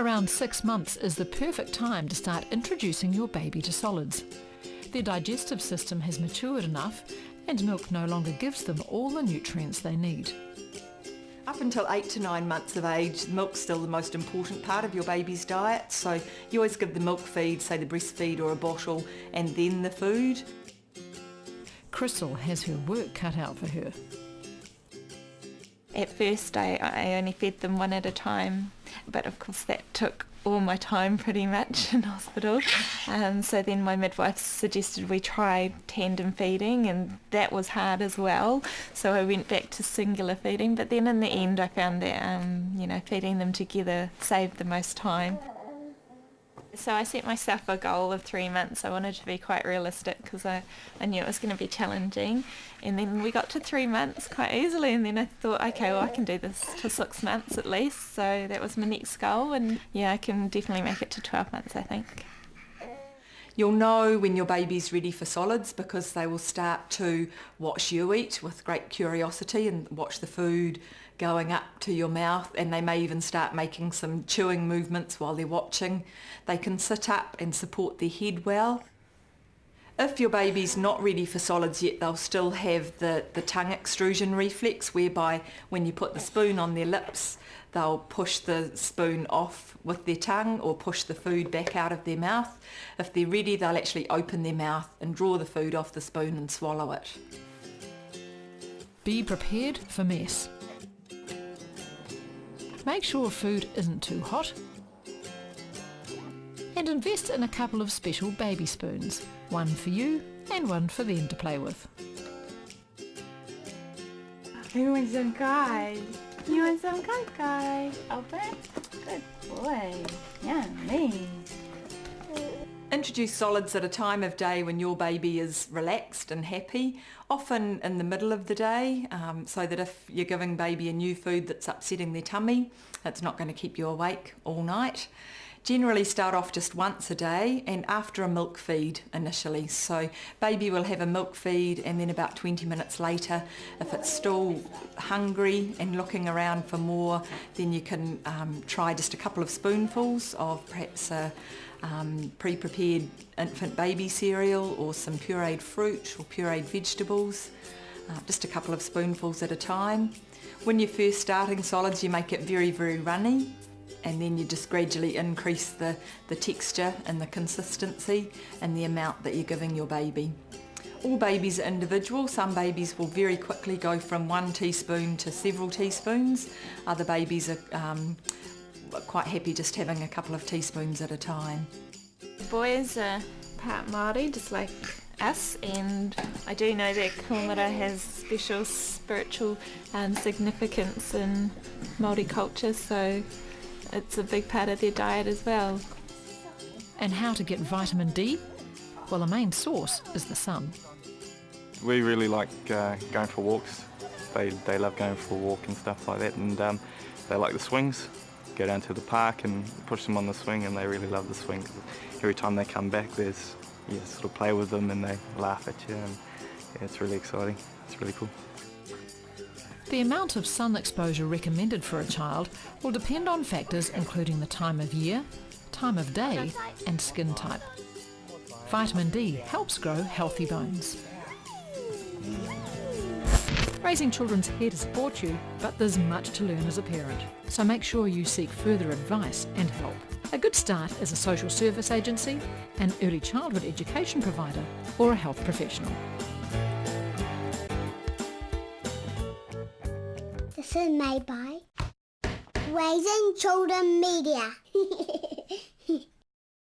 Around 6 months is the perfect time to start introducing your baby to solids. Their digestive system has matured enough and milk no longer gives them all the nutrients they need. Up until 8 to 9 months of age, milk's still the most important part of your baby's diet, so you always give the milk feed, say the breast feed or a bottle, and then the food. Crystal has her work cut out for her. At first I only fed them one at a time, but of course that took all my time pretty much in hospital. So then my midwife suggested we try tandem feeding, and that was hard as well. So I went back to singular feeding, but then in the end I found that feeding them together saved the most time. So I set myself a goal of 3 months. I wanted to be quite realistic because I knew it was going to be challenging. And then we got to 3 months quite easily, and then I thought, okay, well I can do this to 6 months at least. So that was my next goal, and yeah, I can definitely make it to 12 months, I think. You'll know when your baby's ready for solids because they will start to watch you eat with great curiosity and watch the food going up to your mouth, and they may even start making some chewing movements while they're watching. They can sit up and support their head well. If your baby's not ready for solids yet, they'll still have the tongue extrusion reflex, whereby when you put the spoon on their lips, they'll push the spoon off with their tongue or push the food back out of their mouth. If they're ready, they'll actually open their mouth and draw the food off the spoon and swallow it. Be prepared for mess. Make sure food isn't too hot, and invest in a couple of special baby spoons, one for you and one for them to play with. Who wants some guy? You want some guy? Open? Good boy. Yummy. Introduce solids at a time of day when your baby is relaxed and happy, often in the middle of the day, so that if you're giving baby a new food that's upsetting their tummy, it's not going to keep you awake all night. Generally start off just once a day and after a milk feed initially. So baby will have a milk feed, and then about 20 minutes later, if it's still hungry and looking around for more, then you can try just a couple of spoonfuls of perhaps a pre-prepared infant baby cereal or some pureed fruit or pureed vegetables, just a couple of spoonfuls at a time. When you're first starting solids, you make it very, very runny, and then you just gradually increase the texture and the consistency and the amount that you're giving your baby. All babies are individual. Some babies will very quickly go from 1 teaspoon to several teaspoons. Other babies are quite happy just having a couple of teaspoons at a time. The boys are part Māori, just like us, and I do know that kumara has special spiritual significance in Māori culture, so it's a big part of their diet as well. And how to get vitamin D? Well, the main source is the sun. We really like going for walks. They love going for a walk and stuff like that, and they like the swings. Go down to the park and push them on the swing, and they really love the swing. Every time they come back, there's sort of play with them and they laugh at you, and yeah, it's really exciting. It's really cool. The amount of sun exposure recommended for a child will depend on factors including the time of year, time of day and skin type. Vitamin D helps grow healthy bones. Raising children's here to support you, but there's much to learn as a parent, so make sure you seek further advice and help. A good start is a social service agency, an early childhood education provider, or a health professional. This is made by Raising Children Media.